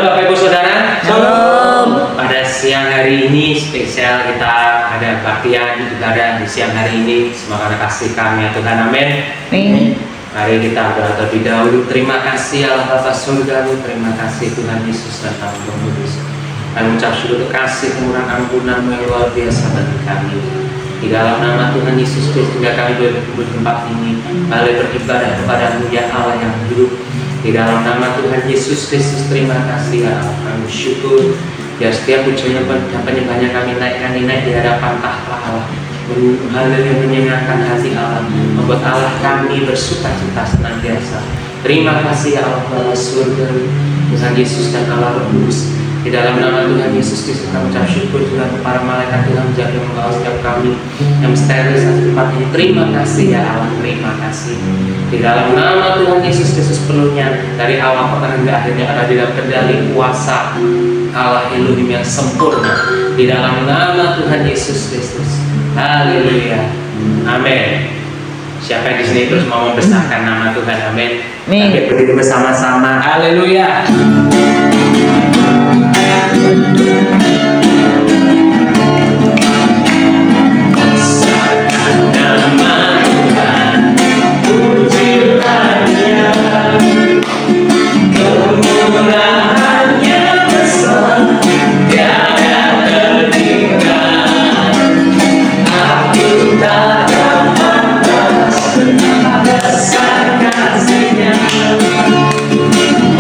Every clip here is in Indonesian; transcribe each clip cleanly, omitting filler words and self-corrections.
Bapak Ibu Saudara, Shalom. pada siang hari ini spesial kita ada baktian ibadah di siang hari ini. Semoga kasih kami ya Tuhan, amin. Amin. Mari kita berdoa terlebih dahulu. Terima kasih Allah Bapa Surgawi, terima kasih Tuhan Yesus dan Tuhan Roh Kudus. Kami ucap syukur untuk kasih kemurahan ampunan yang luar biasa bagi kami. Di dalam nama Tuhan Yesus Kristus juga kami boleh berkumpul di tempat ini, boleh beribadah kepada-Mu ya Allah yang hidup. Di dalam nama Tuhan Yesus Kristus, terima kasih ya Allah. Kami syukur biar setiap pujian dan penyembahnya kami naikkan naik di hadapan tahta Allah. Hal yang menyenangkan hati Allah, membuat Allah kami bersuka-cita senantiasa. Terima kasih ya Allah Bapa Surgawi, Tuhan Yesus dan Allah Roh Kudus. Di dalam nama Tuhan Yesus Kristus kami ucap syukur Tuhan, para malaikat Tuhan menjaga mengawal setiap kami yang sterilisasi tempat ini. Terima kasih ya Allah, terima kasih. Di dalam nama Tuhan Yesus Kristus penuhnya dari awal pertengahan hingga akhirnya ada di dalam kendali kuasa Allah Elohim yang sempurna. Di dalam nama Tuhan Yesus Kristus. Haleluya. Amin. Siapa yang di sini terus mau membesarkan nama Tuhan? Amin. Kita berdiri bersama-sama. Haleluya.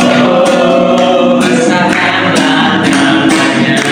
Oh, besarkanlah namanya.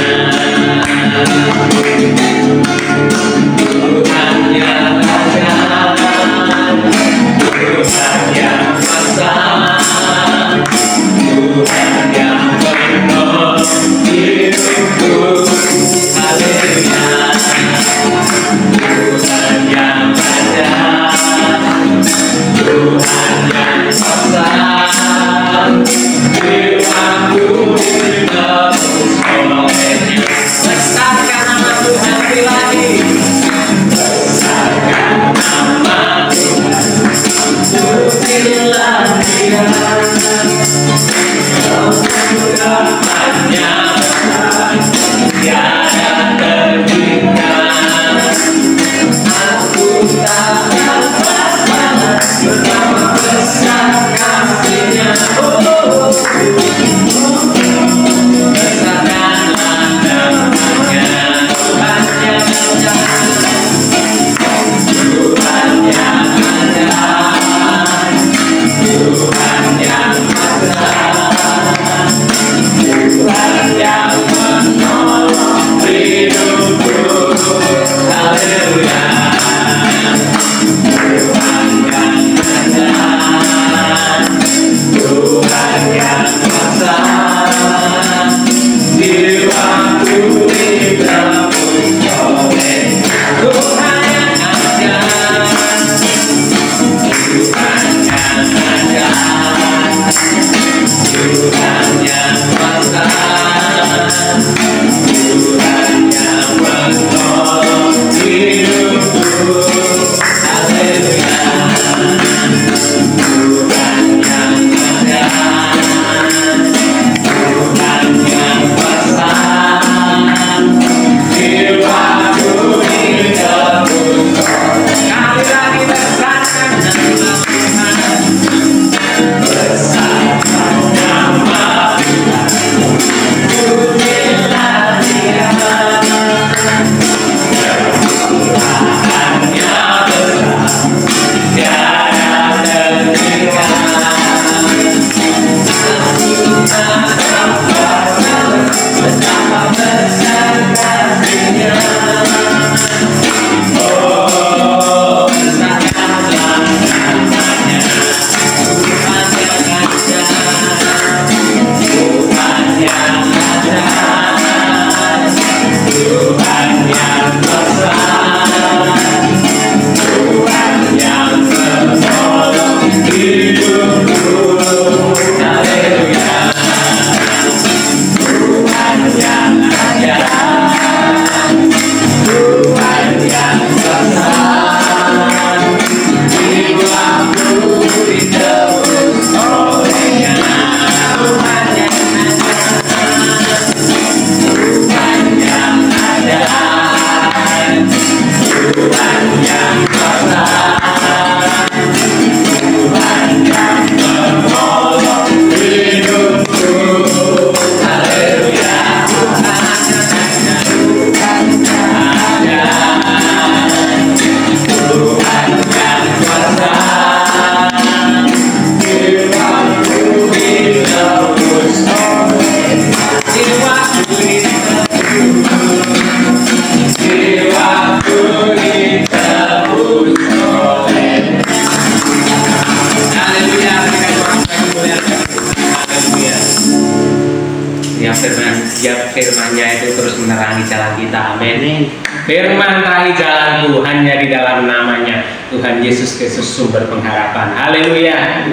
firman-Nya itu terus menerangi jalan kita. Amin. Firman terangi jalanku, hanya di dalam namanya Tuhan Yesus Kristus sumber pengharapan. Haleluya.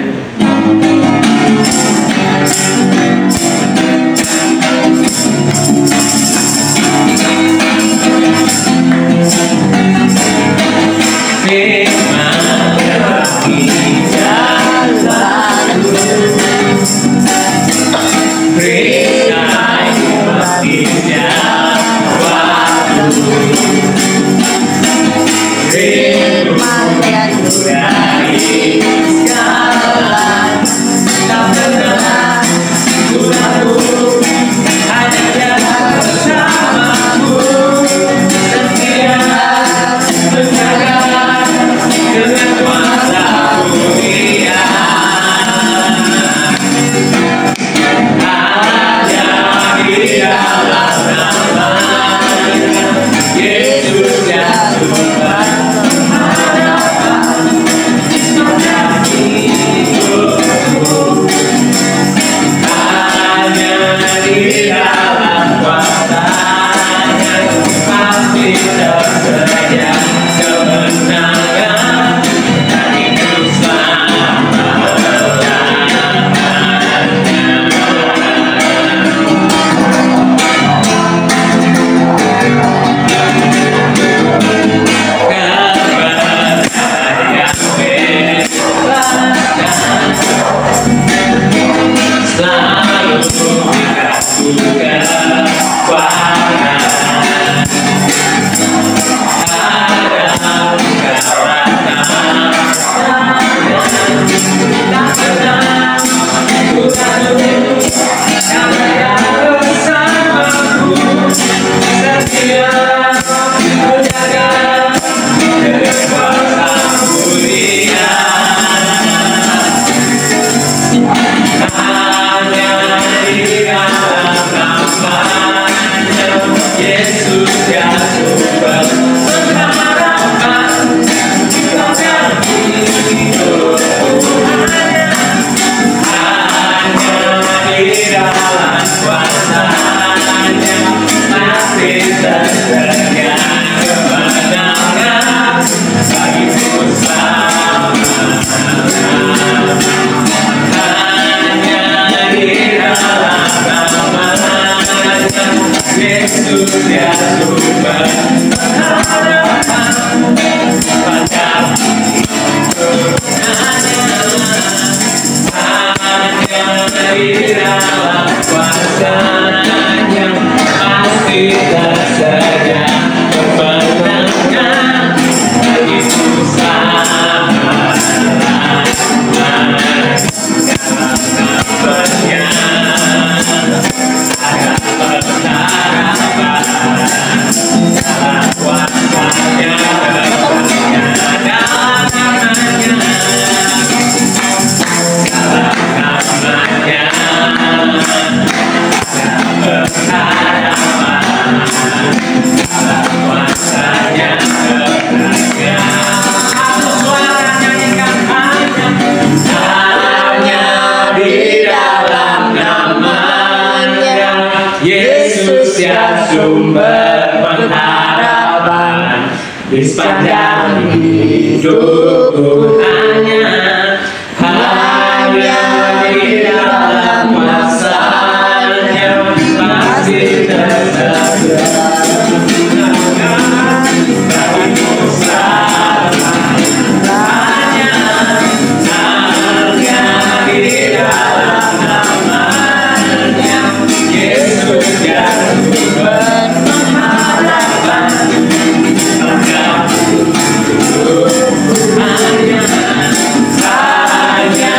Firman terangi jalanku, berikan hatinya waktu, firman yang dari segala tak pernah ku ragu, hanya Dia bersamaku, setia menjaga dengan kuasa mulia. Hanya di dalam namanya Yesus yang sumber pengharapan pada hidupku. Hanya di dalam kuasa-Nya pasti tersedia kemenangan dan hidup selama-lamanya. Selalu dikasihkan kekuatan, ada karena tak pernah ku ragu, karena Dia bersamaku, setia menjaga dengan kuasa mulia. Hanya di dalam namanya Yesus yang sumber pengharapan pada hidupku. Hanya di dalam kuasa-Nya pasti tersedia kemenangan bagiku selama-lamanya. Di dalam namanya Yesus yang sumber pengharapan pada hidupku. Hanya di dalam kuasa-Nya pasti tersedia kemenangan bagiku selama-lamanya. Yesus yang sumber pengharapan di sepanjang hidupku. Hanya di dalam kuasa-Nya pasti tersedia kemenangan bagiku selama-lamanya. Hanya di dalam namanya Yesus yang sumber pengharapan pada hidupku. Hanya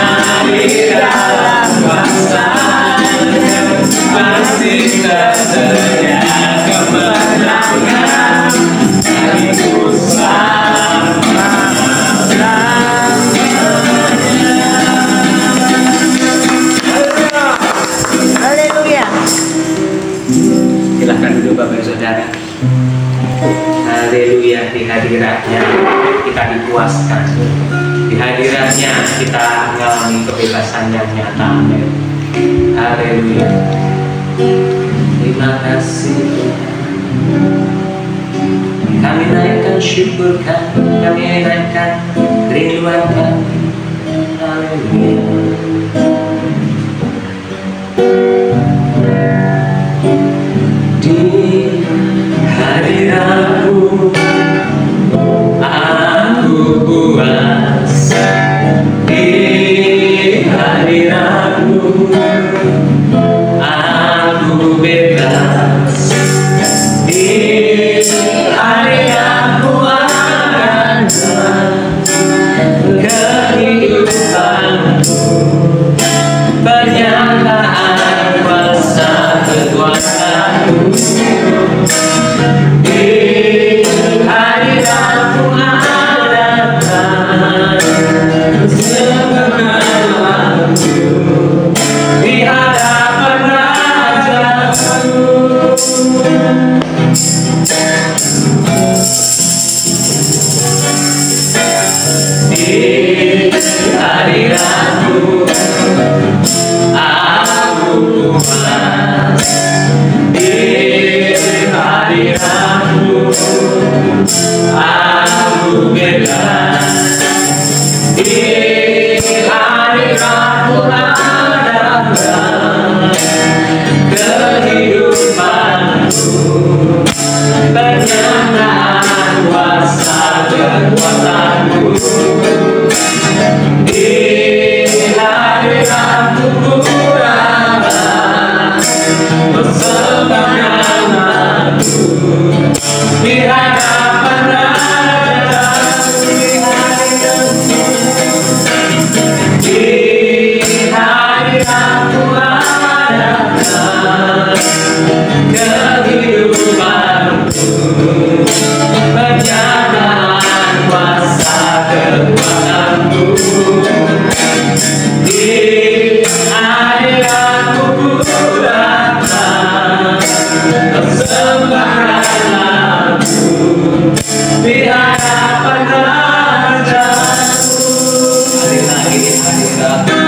di dalam kuasa-Nya pasti tersedia kemenangan bagiku selama-lamanya. Haleluya. Silahkan duduk Bapak Saudara. Haleluya. Di hadiratnya kita dipuaskan, di hadiratnya kita mengalami kebebasan yang nyata. Amin. Haleluya. terima kasih Tuhan. Kami naikkan syukur kami naikkan kerinduan kami. Haleluya. Di hadiratmu aku puas, di hadiratmu aku bebas, di hadiratmu ada kehidupanku, pernyataan kuasa kekuasaanmu. Di hadiratmu adakan segenapku, di hadapan Rajaku. Di hadiratmu aku puas, di hadiratmu aku bebas, di hadiratmu adalah kehidupanku, pernyataan kuasa kekuatanmu. Di hadiratmu ku dapat persembahkan aku, di hadapan Rajaku. Di hadiratmu adakan kehidupanku, pernyataan kuasa kekuatanmu. Di hadiratmu ku dapat persembahkan aku, di hadapan Rajaku. Hari lagi di hadiratmu,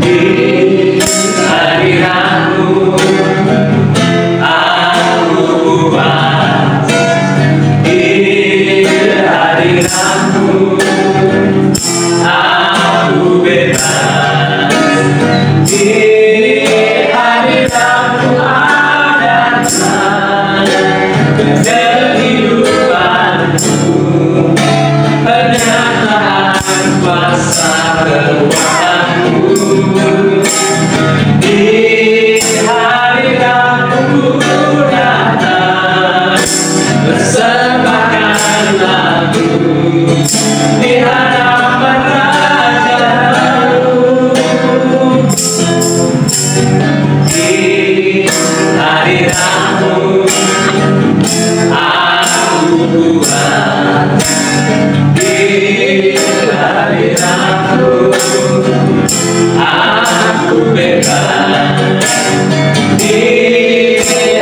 di hadiratmu aku puas, di hadiratmu aku bebas, di hadiratmu adakan kehidupanku, pernyataan kuasa kekuatanmu. Di hadiratmu ku datang persembahkan lagu, di hadapan Rajaku. Di hadiratmu aku puas, di hadiratmu aku bebas, di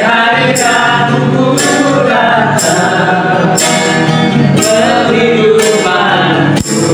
hadiratmu ku datang kehidupanku,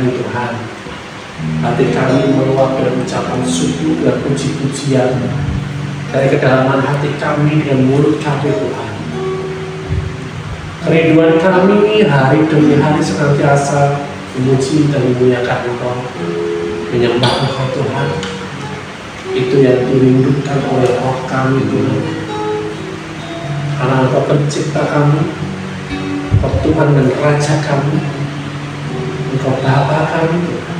kami Tuhan. Hati kami meluap dengan ucapan syukur dan puji-pujian dari kedalaman hati kami dan mulut kami Tuhan. Kerinduan kami hari demi hari senantiasa memuji dan memuliakan Engkau, menyembah Engkau Tuhan. Itu yang dirindukan oleh roh kami Tuhan. Karena Engkau pencipta kami, Engkau Tuhan dan Raja kami, Engkau Bapa kami Tuhan.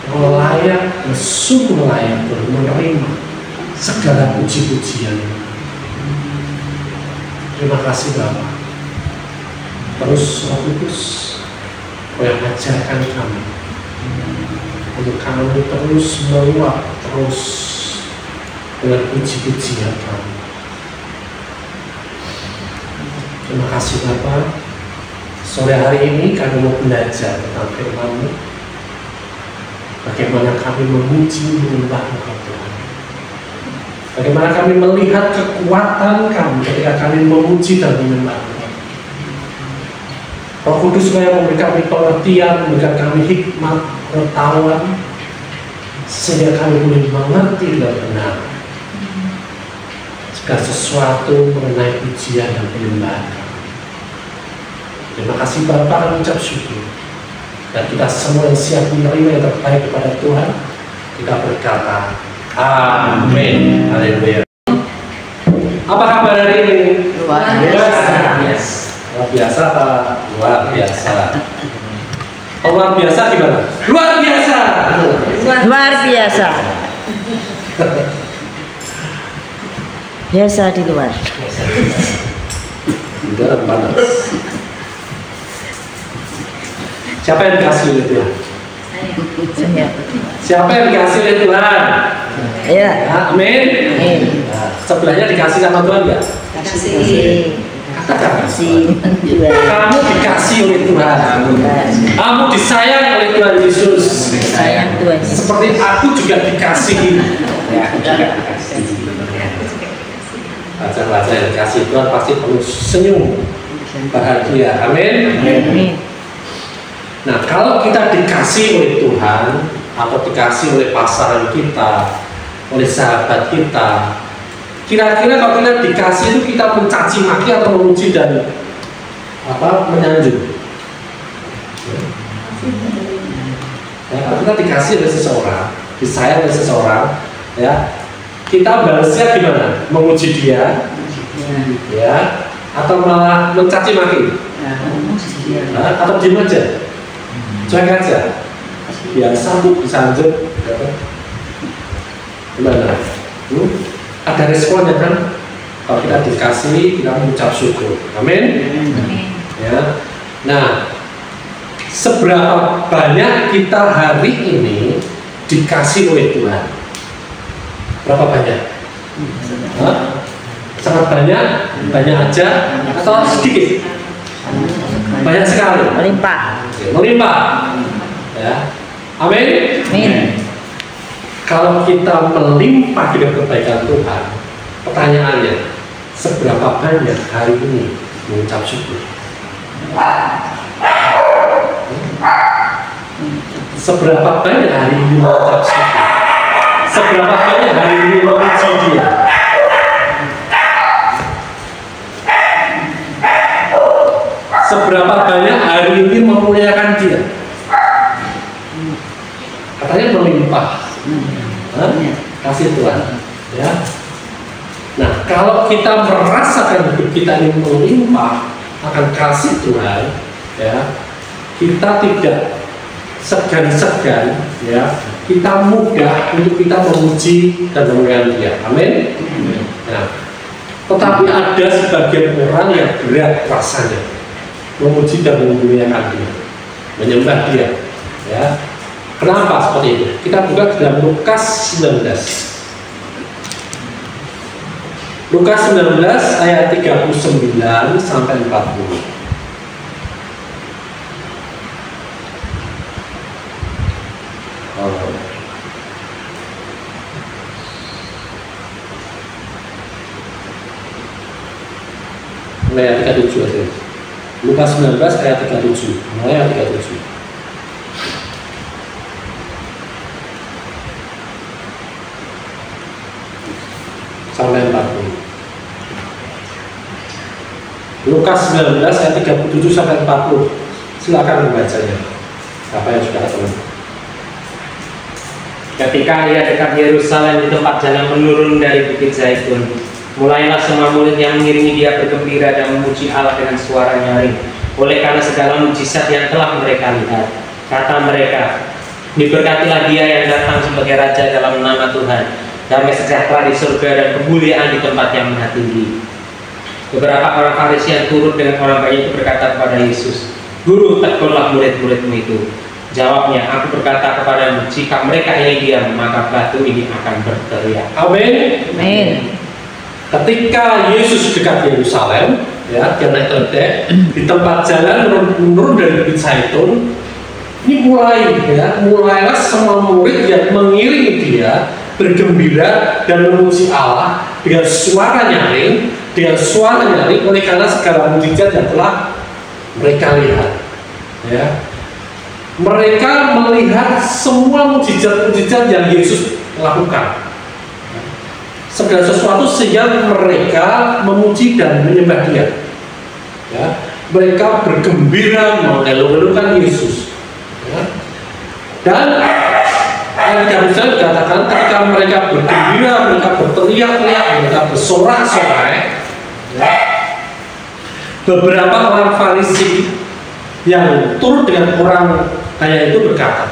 Engkau layak dan sungguh layak Tuhan menerima segala puji-pujian. Terima kasih Bapa. Terus Roh Kudus, Kau yang ajarkan kami untuk kami terus meluap terus dengan puji-pujian kami. Terima kasih Bapa. Sore hari ini kami mau belajar tentang firman-Mu. Bagaimana kami memuji menyembah Engkau Tuhan. Bagaimana kami melihat kekuatan kami ketika kami memuji dan menyembah Engkau. Roh Kudus yang memberi kami pengertian, memberikan kami hikmat, pengetahuan, sehingga kami boleh mengerti dan benar segala sesuatu mengenai pujian dan penyembahan kami. Terima kasih Bapa, kami ucap syukur. Dan kita semua yang siap menerima yang terbaik kepada Tuhan, kita berkata, Amin. Haleluya. Apa kabar hari ini? Luar biasa. Luar biasa Pak. Luar biasa. Luar biasa gimana? Luar biasa. Luar biasa. Biasa di luar. Di dalam panas. Siapa yang dikasih oleh Tuhan? Saya. Siapa yang dikasih oleh Tuhan? Ya. Amin. Amin. Nah, sebelahnya dikasih sama Tuhan nggak? Kasih. Katakan. Kasih. Kamu dikasih oleh Tuhan. Kamu disayang oleh Tuhan Yesus. Sayang Tuhan. Seperti aku juga dikasihi. Ya, aku juga dikasihi. Baca-baca yang dikasih Tuhan pasti penuh senyum, bahagia. Amin. Amin. Nah, kalau kita dikasih oleh Tuhan atau dikasih oleh pasangan kita, oleh sahabat kita, kira-kira kalau kita dikasih itu kita mencaci maki atau memuji dan menyanjung? Ya, kalau kita dikasih oleh seseorang, disayang oleh seseorang, ya, kita balasnya gimana? Memuji dia, ya, atau malah mencaci maki? Atau diam aja? Cuek aja, biasa tuh disanjung, gimana? Ada responnya kan? Kalau kita dikasih, kita mengucap syukur. Amin. Ya. Nah, seberapa banyak kita hari ini dikasih oleh Tuhan? Berapa banyak? Sangat banyak, banyak aja, atau sedikit? Banyak sekali. Melimpah. Melimpah. Ya. Amin. Amin. Kalau kita melimpah dengan kebaikan Tuhan, pertanyaannya, seberapa banyak hari ini mengucap syukur? Seberapa banyak hari ini mengucap syukur? Seberapa banyak hari ini memuji Dia? Seberapa banyak hari ini memuliakan Dia? Katanya melimpah. Kasih Tuhan. Ya. Nah, kalau kita merasakan hidup kita ini melimpah akan kasih Tuhan, ya, kita tidak segan-segan, ya, kita mudah untuk kita memuji dan memuliakan Dia. Amin. Nah, tetapi ada sebagian orang yang berat rasanya memuji dan memuliakan Dia, menyembah Dia, ya. Kenapa seperti itu? Kita buka dalam Lukas 19. Lukas 19 ayat 39 sampai 40. Ayat 37 aja. Lukas 19 ayat 37. Mulai ayat 37. sampai 40. Lukas 19 ayat 37 sampai 40. Silakan membacanya. Apa yang sudah ketemu? Ketika ia dekat Yerusalem di tempat jalan menurun dari Bukit Zaitun, mulailah semua murid yang mengiringi dia bergembira dan memuji Allah dengan suara nyaring, oleh karena segala mujizat yang telah mereka lihat. Kata mereka, diberkatilah dia yang datang sebagai Raja dalam nama Tuhan, damai sejahtera di surga dan kemuliaan di tempat yang maha tinggi. Beberapa orang Farisi yang turut dengan orang banyak itu berkata kepada Yesus, Guru, tegurlah murid-muridmu itu. Jawabnya, aku berkata kepadamu, jika mereka ini diam, maka batu ini akan berteriak. Amin. Amin. Ketika Yesus dekat Yerusalem, ya, dia naik keledai di tempat jalan menurun dari Bukit Zaitun. Ini mulailah semua murid yang mengiringi dia bergembira dan memuji Allah dengan suara nyaring, oleh karena segala mujizat yang telah mereka lihat. Ya. Mereka melihat semua mujizat-mujizat yang Yesus lakukan. Segala sesuatu sehingga mereka memuji dan menyembah Dia. Ya. Mereka bergembira mengeluh-elukan Yesus. Ya. Dan yang bisa dikatakan ketika mereka bergembira, mereka berteriak-teriak, mereka bersorak-sorai, ya, beberapa orang Farisi yang turut dengan orang kaya itu berkata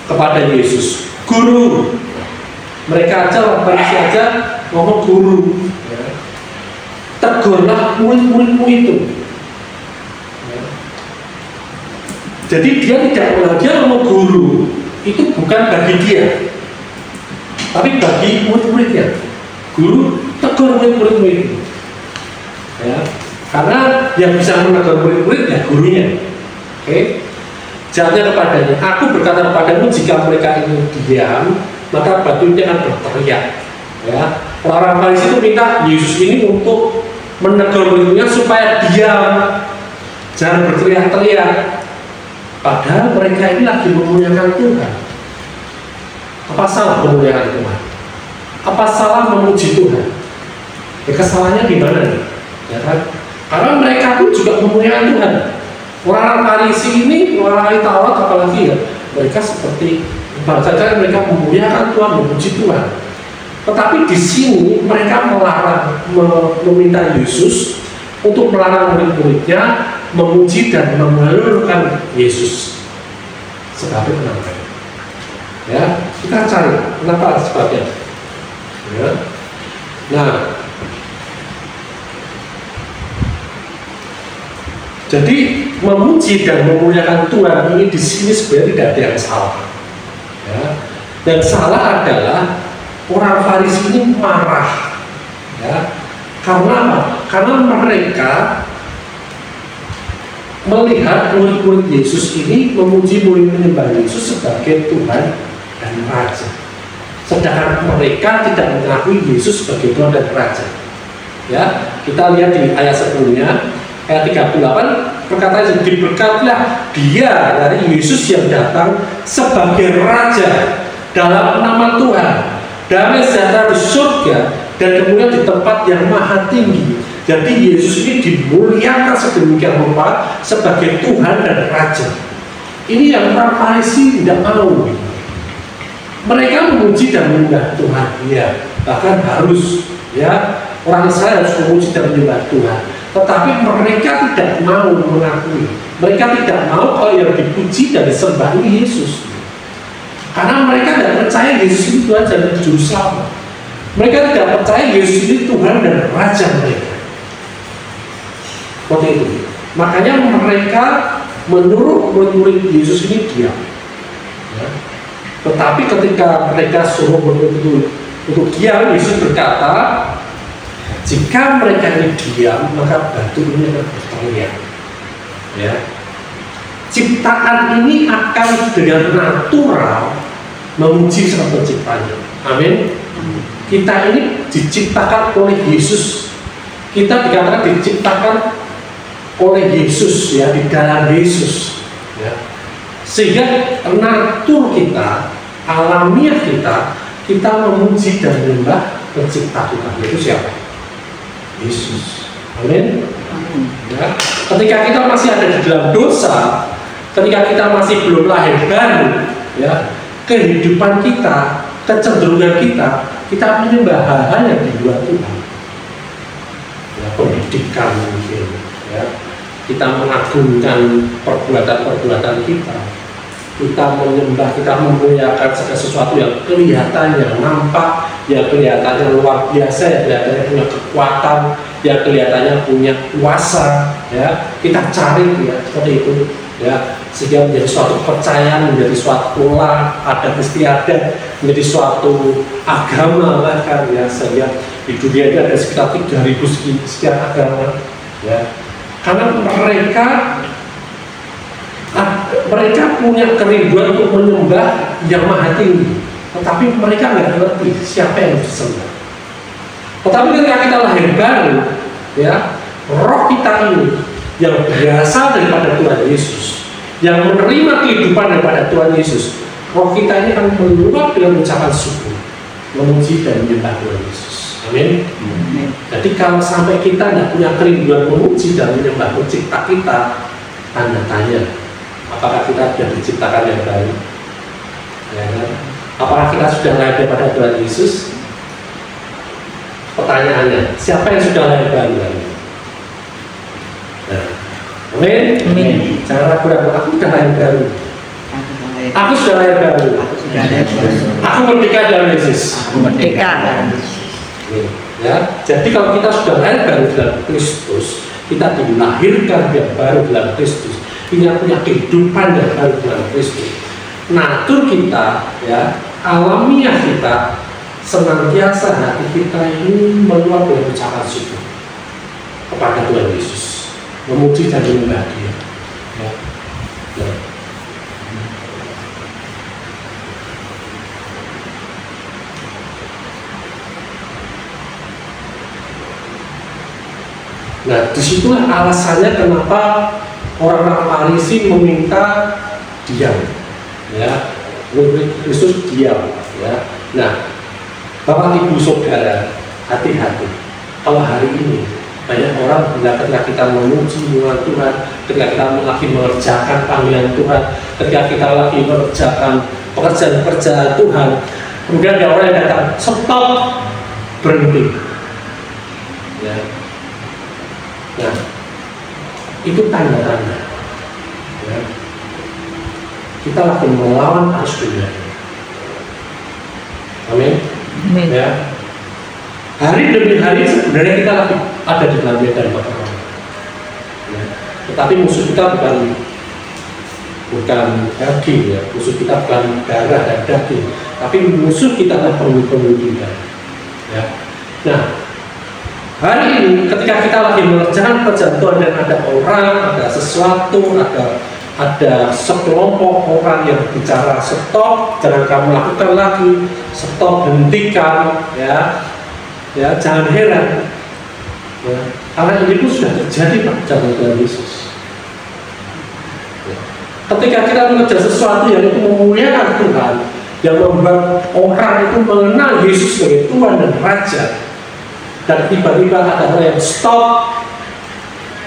kepada Yesus, Guru. Mereka aja, orang Farisi aja ngomong guru, ya. Tegurlah murid-muridmu itu. Ya. Jadi dia ngomong guru itu bukan bagi dia, tapi bagi murid-muridnya. Guru, tegur murid-muridmu itu. Ya. Karena yang bisa menegur murid-muridnya gurunya. Oke. Jawabnya kepadanya, aku berkata kepadamu, jika mereka ini diam, maka batu ini akan berteriak. Ya. Orang Farisi itu minta Yesus ini untuk menegur muridnya supaya diam, jangan berteriak-teriak. Padahal mereka ini lagi memuliakan Tuhan. Apa salah memuliakan Tuhan? Apa salah memuji Tuhan? Ya, kesalahannya di mana nih? Ya kan? Karena mereka pun juga memuliakan Tuhan. Orang Farisi ini, orang Taurat apalagi ya, mereka seperti saja mereka memuliakan Tuhan, memuji Tuhan. Tetapi di sini mereka meminta Yesus untuk melarang murid-muridnya memuji dan mengeluhkan Yesus. Sebabnya kenapa? Ya, kita cari kenapa sebabnya. Ya. Nah, jadi memuji dan memuliakan Tuhan ini di sini sebenarnya tidak ada yang salah. Ya. Dan salah adalah orang Farisi ini marah. Ya. Karena apa? Karena mereka melihat murid-murid Yesus ini memuji murid menyembah Yesus sebagai Tuhan dan Raja. Sedangkan mereka tidak mengakui Yesus sebagai Tuhan dan Raja. Ya, kita lihat di ayat sebelumnya, ayat 38, perkataan diberkatilah dia dari Yesus yang datang sebagai Raja dalam nama Tuhan, damai sejahtera di surga dan kemudian di tempat yang maha tinggi. Jadi Yesus ini dimuliakan sedemikian rupa sebagai Tuhan dan Raja. Ini yang orang Farisi tidak mau. Mereka memuji dan menyembah Tuhan, ya, bahkan harus, ya, orang Israel harus memuji dan menyembah Tuhan. Tetapi mereka tidak mau mengakui. Mereka tidak mau kalau yang dipuji dan disembah ini Yesus. Karena mereka tidak percaya Yesus ini Tuhan dan Juru Selamat. Mereka tidak percaya Yesus ini Tuhan dan Raja mereka. Seperti itu. Makanya mereka menurut murid-murid Yesus ini diam. Ya. Tetapi ketika mereka suruh murid-murid untuk diam, Yesus berkata, jika mereka ini diam, maka batu ini akan berteriak. Ya. Ciptaan ini akan dengan natural memuji sang penciptanya. Amin. Kita ini diciptakan oleh Yesus. Kita dikatakan diciptakan oleh Yesus, ya, di dalam Yesus, ya. Sehingga natur kita, alamiah kita memuji dan menyembah pencipta kita, yaitu siapa? Yesus. Amin. Ya. Ketika kita masih ada di dalam dosa, ketika kita masih belum lahir baru, ya, kehidupan kita, kecenderungan kita menyembah hal-hal yang di luar Tuhan. Ya, pendidikan mungkin, ya. Kita mengagungkan perbuatan-perbuatan kita menyembah, kita memuliakan segala sesuatu yang kelihatannya nampak, yang kelihatannya luar biasa, yang kelihatannya punya kekuatan, yang kelihatannya punya kuasa, ya. Kita cari, ya, seperti itu, ya, sehingga menjadi suatu kepercayaan, menjadi suatu pola adat istiadat, menjadi suatu agama bahkan, ya, sehingga di dunia ini ada sekitar 3.000 sekian agama, ya. Karena mereka punya kerinduan untuk menyembah yang maha tinggi, tetapi mereka nggak ngerti siapa yang disembah. Tetapi ketika kita lahir baru, ya, roh kita ini yang berasal daripada Tuhan Yesus, yang menerima kehidupan daripada Tuhan Yesus, roh kita ini akan meluap dengan ucapan syukur, memuji dan menyembah Tuhan Yesus. Amin. Jadi kalau sampai kita tidak punya kerinduan memuji dan menyembah pencipta kita, tanda tanya. Apakah kita sudah diciptakan yang baru? Ya, apakah kita sudah lahir daripada Tuhan Yesus? Pertanyaannya, siapa yang sudah lahir baru? Nah, amin. Jangan ragu-ragu, aku sudah lahir baru. Aku sudah lahir baru. Aku merdeka dalam Yesus. Merdeka. Ya, jadi kalau kita sudah lahir baru dalam Kristus, kita dilahirkan yang baru dalam Kristus. Punya kehidupan yang baru dalam Kristus. Natur kita, ya, alamiah kita, senantiasa hati kita ini meluap dengan ucapan syukur kepada Tuhan Yesus, memuji dan menyembah Dia. Ya. Ya. Nah, disitulah alasannya kenapa orang-orang Farisi meminta diam, ya, murid Kristus diam, ya. Nah, Bapak Ibu Saudara, hati-hati. Kalau hari ini banyak orang bila ketika kita memuji Tuhan, ketika kita lagi mengerjakan panggilan Tuhan, ketika kita lagi mengerjakan pekerjaan-pekerjaan Tuhan, kemudian ada orang yang datang, stop, berhenti, ya. Nah, itu tanda-tanda, ya, kita lagi melawan arus dunia. Amin. Ya. Hari demi hari sebenarnya kita lagi ada di dalam medan pertempuran. Ya. Tetapi musuh kita bukan daging, ya. Musuh kita bukan darah dan daging, tapi musuh kita adalah pemimpin kita. Ya. Nah, hari ini ketika kita lagi mengerjakan pekerjaan Tuhan dan ada orang, ada sesuatu, ada sekelompok orang yang bicara stop, jangan kamu lakukan lagi, stop, hentikan, ya, ya, jangan heran, ya, karena ini pun sudah terjadi pada zaman Tuhan Yesus. Ya. Ketika kita mengerjakan sesuatu yang itu memuliakan Tuhan, yang membuat orang itu mengenal Yesus sebagai Tuhan dan Raja, dan tiba-tiba ada orang yang stop,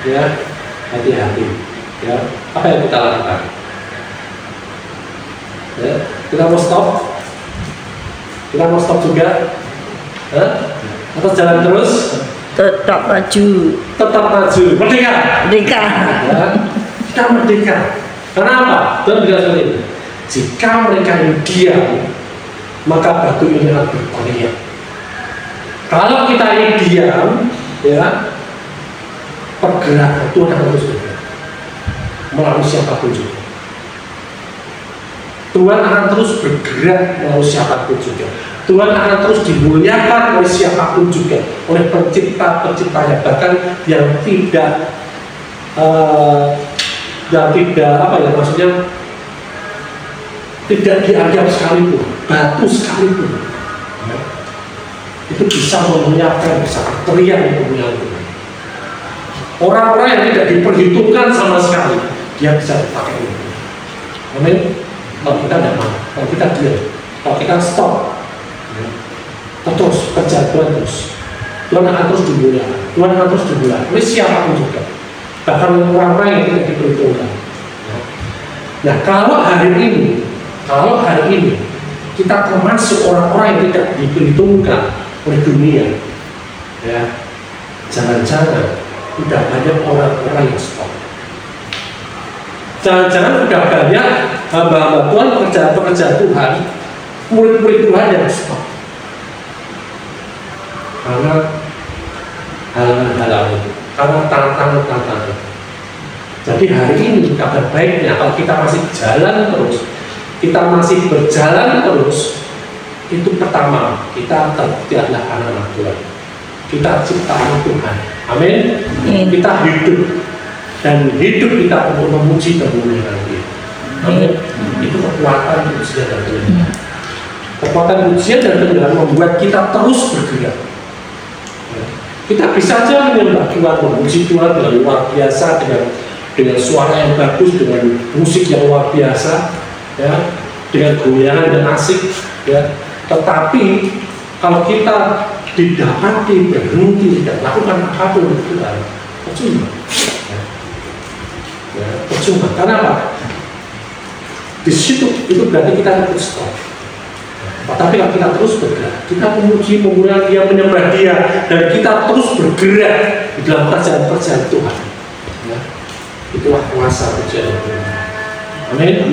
ya, hati-hati. Ya, apa yang kita lakukan? Ya, kita mau stop? Kita mau stop juga? Atau jalan terus? Tetap maju. Tetap maju. Merdeka. Merdeka. Ya, kita merdeka. Karena apa? Tuhan bilang seperti ini. Jika mereka ini diam, maka batu ini akan berteriak. Kalau kita ini diam, ya, pergerakan Tuhan akan terus bergerak melalui siapapun juga. Tuhan akan terus bergerak melalui siapapun juga. Tuhan akan terus dimuliakan oleh siapapun juga, oleh pencipta-penciptanya, bahkan yang tidak apa ya, maksudnya tidak dianggap sekalipun, batu sekalipun, ya, itu bisa memuliakan, bisa teriak memuliakan Tuhan. Orang-orang yang tidak diperhitungkan sama sekali, dia bisa dipakai itu. Amin. Kalau kita tidak mau, kalau kita diam, kalau kita stop, ya, terus kerja Tuhan terus. Tuhan akan terus dimuliakan, Tuhan akan terus dimuliakan oleh siapapun juga, bahkan orang-orang yang tidak diperhitungkan. Nah, kalau hari ini kita termasuk orang-orang yang tidak diperhitungkan oleh dunia, ya, jangan-jangan udah banyak orang-orang yang stop. Jangan-jangan udah banyak hamba-hamba Tuhan, pekerjaan Tuhan, murid-murid Tuhan yang stop. Karena hal-hal itu, karena tantangan. Jadi hari ini kabar baiknya kalau kita masih jalan terus, kita masih berjalan terus, itu pertama kita terbukti adalah anak-anak Tuhan. Kita ciptaan Tuhan. Amin. Kita hidup dan hidup kita untuk memuji dan memuliakan Dia. Amin. Itu kekuatan pujian dan kemuliaan. Kekuatan pujian dan kemuliaan membuat kita terus bergerak. Kita bisa saja menyembah Tuhan, memuji Tuhan dengan luar biasa, dengan suara yang bagus, dengan musik yang luar biasa, ya, dengan goyangan dan asik, ya. Tetapi kalau kita didapati berhenti tidak lakukan apapun itu Tuhan, percuma. Ya, percuma. Kenapa? Di situ itu berarti kita harus stop. Tapi kalau kita terus bergerak, kita memuji, memuliakan Dia, menyembah Dia, dan kita terus bergerak di dalam kerjaan-kerjaan Tuhan. Ya. Itulah kuasa pujian Tuhan. Amin.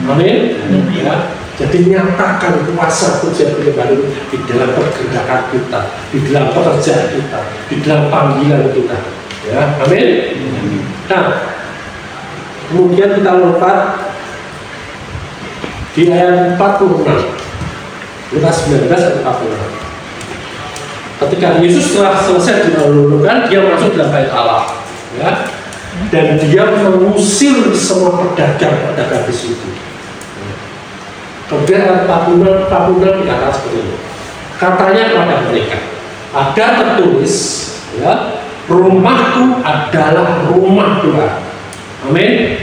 Amin. Ya. Jadi nyatakan kuasa pujian Tuhan di dalam pergerakan kita, di dalam pekerjaan kita, di dalam panggilan kita. Ya. Amin. Nah, kemudian kita lompat di ayat 46. Lukas 19 ayat 46. Ketika Yesus telah selesai dilulukan, Dia masuk dalam bait Allah, ya, dan Dia mengusir semua pedagang di situ. Kemudian ayat 46 dikatakan seperti ini. Katanya kepada mereka, ada tertulis, ya, rumahku adalah rumah Tuhan. Amin.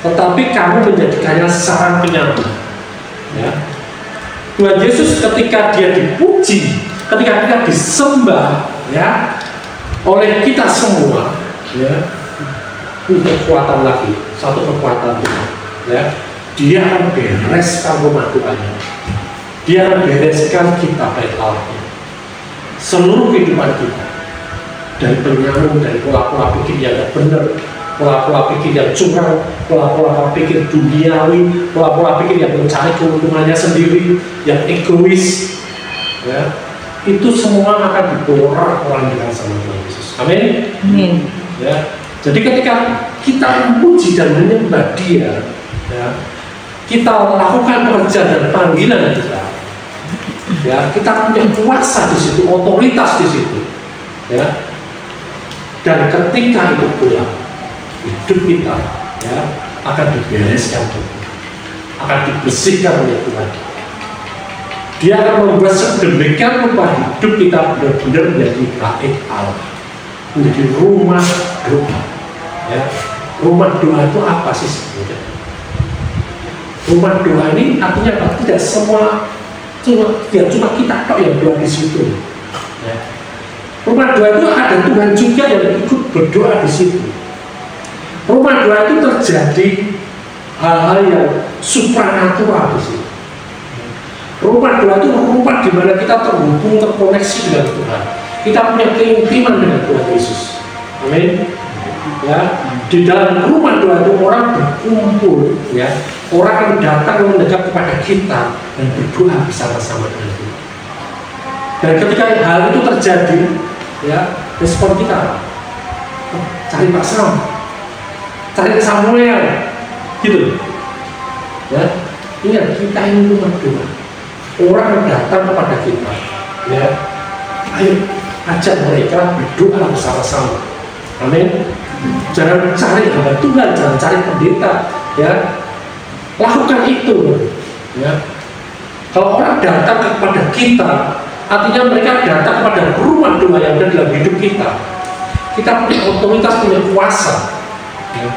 Tetapi kamu menjadikannya sarang penyamun. Ya. Tuhan Yesus ketika Dia dipuji, ketika kita disembah, ya, oleh kita semua, ya, punya kekuatan lagi, satu kekuatan Tuhan, ya. Dia akan bereskan rumah Tuhan, Dia akan bereskan kita baik Allah, seluruh kehidupan kita, dari penyamun, dari pola-pola pikir yang tidak benar, pola-pola pikir yang curang, pola-pola pikir duniawi, pola-pola pikir yang mencari keuntungannya sendiri, yang egois, ya, itu semua akan diporak-porandingkan sama Tuhan Yesus. Amin. Ya. Jadi ketika kita memuji dan menyembah Dia, ya, kita lakukan pekerjaan dan panggilan kita, ya, kita punya kuasa di situ, otoritas di situ, ya. Dan ketika itu pulang, hidup kita, ya, akan dibereskan Tuhan, akan dibersihkan oleh Tuhan. Dia akan membuat sedemikian rupa hidup kita benar-benar menjadi bait Allah, menjadi rumah doa. Ya, rumah doa itu apa sih sebenarnya? Rumah doa ini artinya apa? Tidak semua cuma kita tok yang doa di situ. Ya. Rumah doa itu ada Tuhan juga yang ikut berdoa di situ. Rumah doa itu terjadi hal-hal yang supranatural di situ. Rumah doa itu rumah di mana kita terhubung, terkoneksi dengan Tuhan. Kita punya keintiman dengan Tuhan Yesus. Amin. Ya, di dalam rumah doa itu orang berkumpul, ya, orang yang datang mendekat kepada kita dan berdoa bersama-sama dengan Tuhan. Dan ketika hal itu terjadi, ya, respon kita cari Pak Sam, cari Samuel, gitu. Ya, ingat kita ini rumah doa. Orang yang datang kepada kita, ya, ayo ajak mereka berdoa bersama-sama. Amin. Jangan cari hamba Tuhan, jangan cari pendeta, ya. Lakukan itu, ya. Kalau orang datang kepada kita, artinya mereka datang kepada rumah doa yang ada dalam hidup kita. Kita punya otoritas, punya kuasa, ya,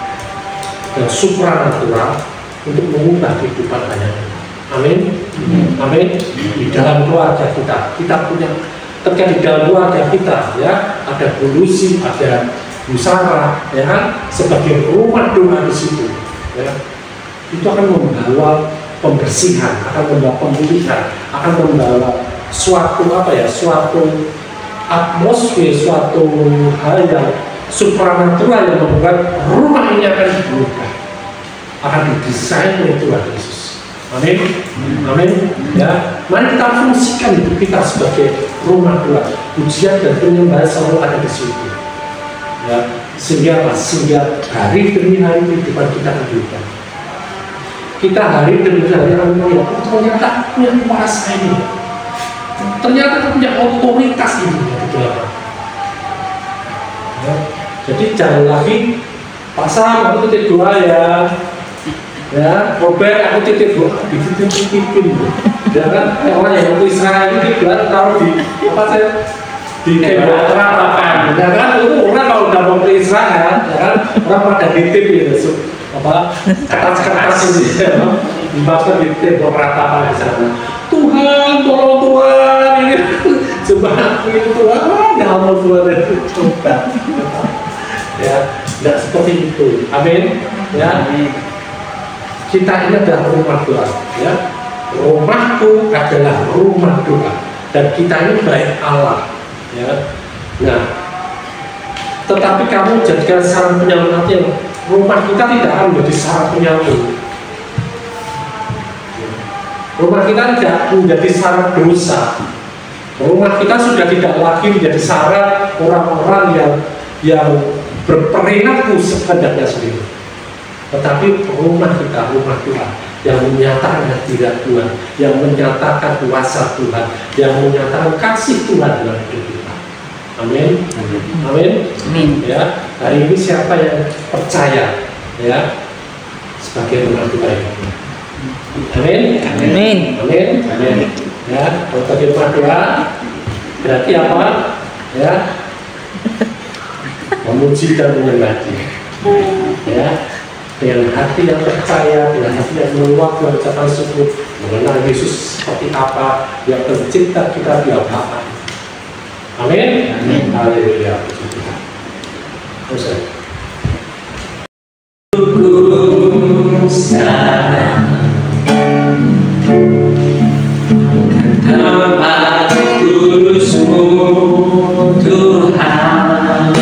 dan supranatural untuk mengubah kehidupan banyak. Amin. Amin. Di dalam keluarga kita punya, ketika di dalam keluarga kita ya ada Bu Lucy, ada Bu Sarah, ya kan, sebagai rumah doa di situ, ya, itu akan membawa pembersihan, akan membawa pemulihan, akan membawa suatu suatu atmosfer, suatu hal yang supranatural yang membuat rumah ini akan diubah, akan didesain oleh Tuhan Yesus. Amin. Amin. Ya, mari kita fungsikan hidup kita sebagai rumah Tuhan. Pujian dan penyembahan selalu ada di situ. Ya, sehingga hari demi hari kehidupan kita akan berubah. Kita hari demi hari akan melihat, ternyata punya kuasa ini. Ternyata punya otoritas ini. Ya, jadi jangan lagi Pak Sam, aku titip doa ya. Ya, Robert, aku titip doa, dititip-titipin. Ya kan, orang yang waktu Israel ini dibuat taruh di di tembok ratapan. Ya kan, itu orang kalau udah mau ke Israel, ya kan, orang pada titip gitu, kertas-kertas ini, ya, dimasukkan di tembok ratapan di sana. Tuhan, tolong Tuhan, ini coba itu Tuhan, ya Allah Tuhan, coba. Ya, tidak seperti itu. Amin. Ya. Kita ini adalah rumah Tuhan, ya. Rumahku adalah rumah Tuhan, dan kita ini baik Allah, ya. Nah, tetapi kamu jadikan sarana penyamun yang rumah kita tidak akan menjadi sarana penyamun. Rumah kita tidak menjadi sarana dosa. Rumah kita sudah tidak lagi menjadi sarana orang-orang yang berperilaku sekadar sendiri. Tetapi rumah kita, rumah Tuhan yang menyatakan hadirat Tuhan, yang menyatakan kuasa Tuhan, yang menyatakan kasih Tuhan dalam hidup kita. Amin. Amin. Amin. Ya, hari ini siapa yang percaya, ya, sebagai rumah Tuhan? Amin. Amin. Amin. Amin. Ya, sebagai rumah Tuhan berarti apa? Ya, memuji dan menyembah Dia. Ya. Dengan hati yang percaya, dengan hati yang meluap mengucapkan syukur, mengenal Yesus seperti apa, yang pencipta kita, Dia Bapa. Amin. Amin. Haleluya. Tempat kudus-Mu Tuhan,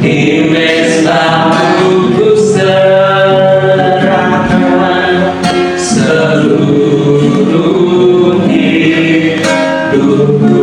di mezbamu ku serahkan seluruh hidupku.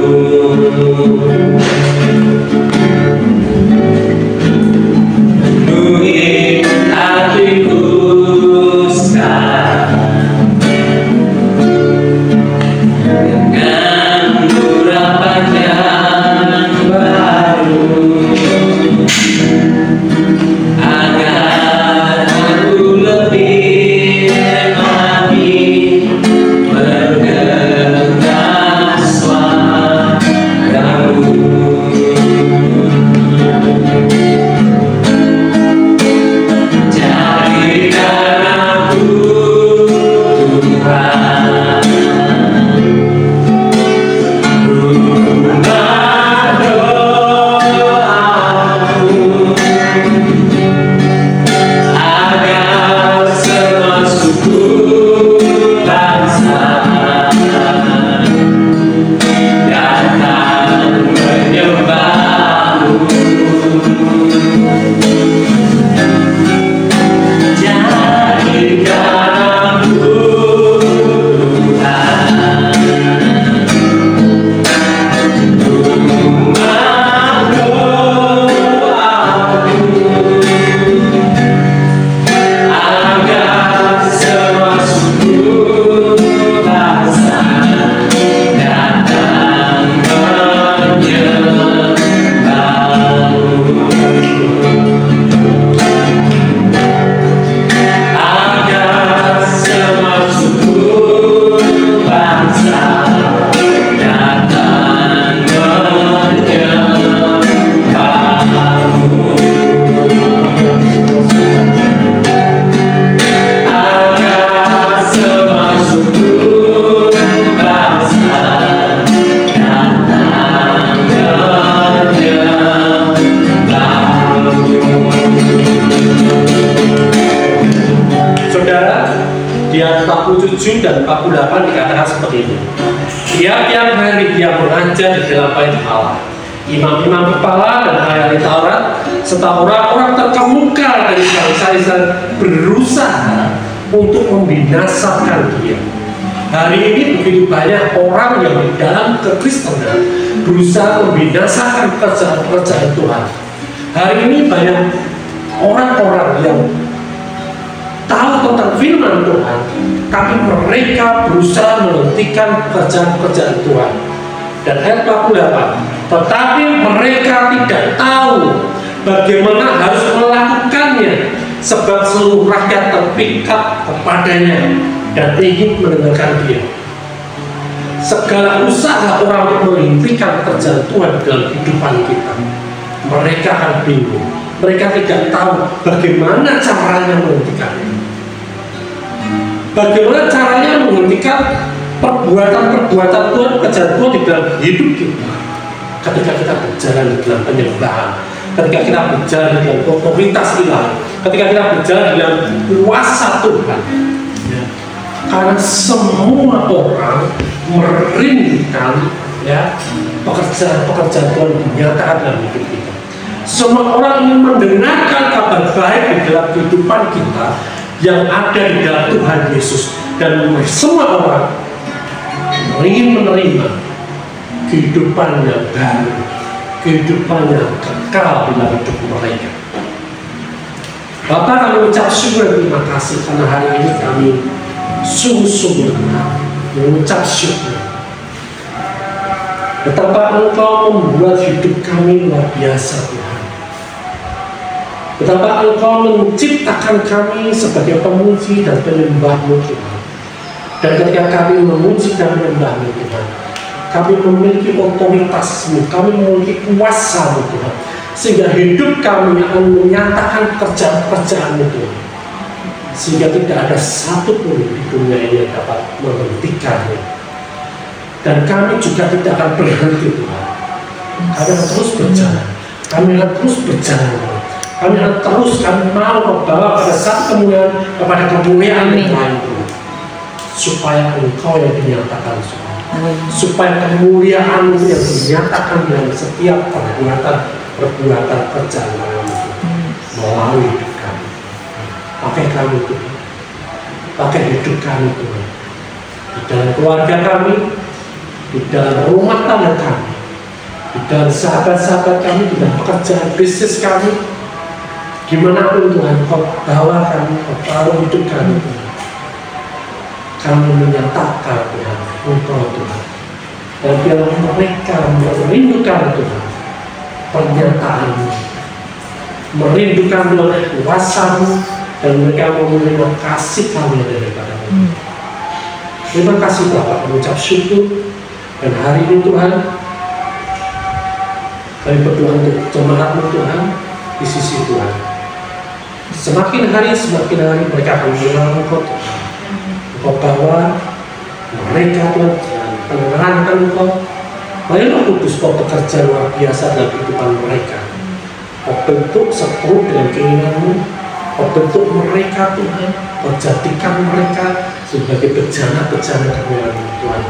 di ayat 47 dan 48 dikatakan seperti ini. Tiap-tiap hari dia mengajar di dalam bait Allah. Imam-imam kepala dan ahli Taurat serta orang-orang terkemuka dari bangsa Israel berusaha untuk membinasakan dia. Hari ini begitu banyak orang yang di dalam kekristenan berusaha membinasakan pekerjaan Tuhan. Hari ini banyak orang-orang yang tahu tentang firman Tuhan, tapi mereka berusaha menghentikan pekerjaan Tuhan. Dan ayat 48, tetapi mereka tidak tahu bagaimana harus melakukannya, sebab seluruh rakyat terpikat kepadanya dan ingin mendengarkan dia. Segala usaha orang untuk menghentikan pekerjaan Tuhan dalam kehidupan kita, mereka akan bingung. Mereka tidak tahu bagaimana caranya menghentikannya. Bagaimana caranya menghentikan perbuatan-perbuatan Tuhan, pekerjaan Tuhan di dalam hidup kita. Ketika kita berjalan di dalam penyembahan, ketika kita berjalan di dalam otoritas ilahi, ketika kita berjalan di dalam kuasa Tuhan. Ya. Karena semua orang merindukan ya pekerjaan Tuhan dinyatakan dalam hidup kita. Semua orang ingin mendengarkan kabar baik di dalam kehidupan kita yang ada di dalam Tuhan Yesus, dan semua orang ingin menerima kehidupan yang baru, kehidupan yang kekal dalam hidup mereka. Bapak, kami ucap syukur dan terima kasih karena hari ini kami sungguh-sungguh mengucap syukur betapa Engkau membuat hidup kami luar biasa, Tuhan. Betapa Engkau menciptakan kami sebagai pemuji dan penyembah-Mu, Tuhan. Dan ketika kami memuji dan menyembah-Mu, Tuhan, kami memiliki otoritas-Mu, kami memiliki kuasa-Mu, Tuhan, sehingga hidup kami akan menyatakan pekerjaan-pekerjaan-Mu, Tuhan, sehingga tidak ada satupun di dunia ini yang dapat menghentikannya. Dan kami juga tidak akan berhenti, Tuhan. Kami akan terus berjalan, kami akan terus berjalan, Tuhan. Kami akan terus, kami mau membawa pada saat kemuliaan, kepada kemuliaan yang lain, Tuhan, supaya Engkau yang dinyatakan, supaya kemuliaan-Mu yang dinyatakan dalam setiap perbuatan perjalanan melalui hidup kami. Pakai kami, Tuhan, pakai hidup kami, Tuhan, di dalam keluarga kami, di dalam rumah tangga kami, di dalam sahabat-sahabat kami, di dalam pekerjaan bisnis kami, dimanapun Tuhan Kau bawa kami, Kau bawa hidup kami, Tuhan. Kami menyatakan, Tuhan, Engkau, Tuhan. Dan biarlah mereka merindukan, Tuhan, pernyataan-Mu, merindukan, Tuhan, kuasa-Mu, dan mereka menerima kasih kami daripada-Mu. Terima kasih, Bapak, mengucap syukur. Dan hari ini, Tuhan, kami berdoa untuk jemaat-Mu, Tuhan, di sisi Tuhan. Semakin hari mereka akan mengenal Engkau, Tuhan. Engkau bawa mereka, Tuhan, pengenalan Engkau. Marilah Kudus, Kau bekerja luar biasa dalam kehidupan mereka. Kau bentuk seturut dengan keinginan-Mu. Kau bentuk mereka, Tuhan. Kau jadikan mereka sebagai bejana-bejana kemuliaan-Mu, Tuhan.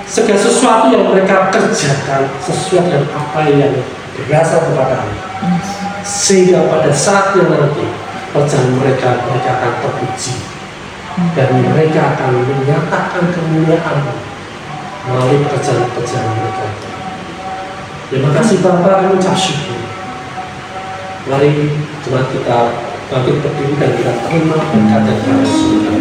Segala sesuatu yang mereka kerjakan sesuai dengan apa yang berasal kepada-Mu, sehingga pada saatnya nanti pekerjaan mereka akan terpuji, dan mereka akan menyatakan kemuliaan-Mu melalui pekerjaan-pekerjaan mereka. Terima kasih, Bapak, kami ucap syukur. Mari jemaat kita bangkit berdiri dan kita terima berkat yang kami sudah.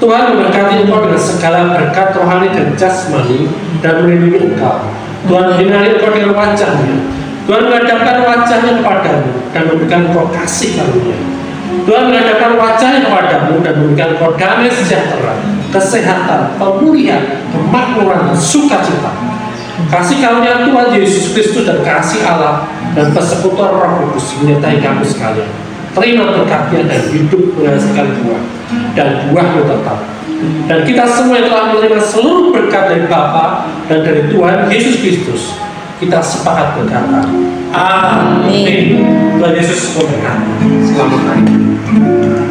Tuhan memberkati Engkau dengan segala berkat rohani dan jasmani, dan melindungi Engkau. Tuhan menyinari Engkau dengan wajah-Nya. Tuhan menghadapkan wajah-Nya kepadamu dan memberikan Engkau kasih karunia. Tuhan menghadapkan wajah-Nya kepadamu dan memberikan Engkau damai sejahtera, kesehatan, pemulihan, kemakmuran, dan sukacita. Kasih karunia Tuhan Yesus Kristus dan kasih Allah dan persekutuan Roh Kudus menyertai kamu sekalian. Terima berkat-Nya dan hidup menghasilkan buah, dan buah-Mu tetap. Dan kita semua yang telah menerima seluruh berkat dari Bapa dan dari Tuhan Yesus Kristus, kita sepakat berkata, amin. Tuhan Yesus memberkati. Selamat hari.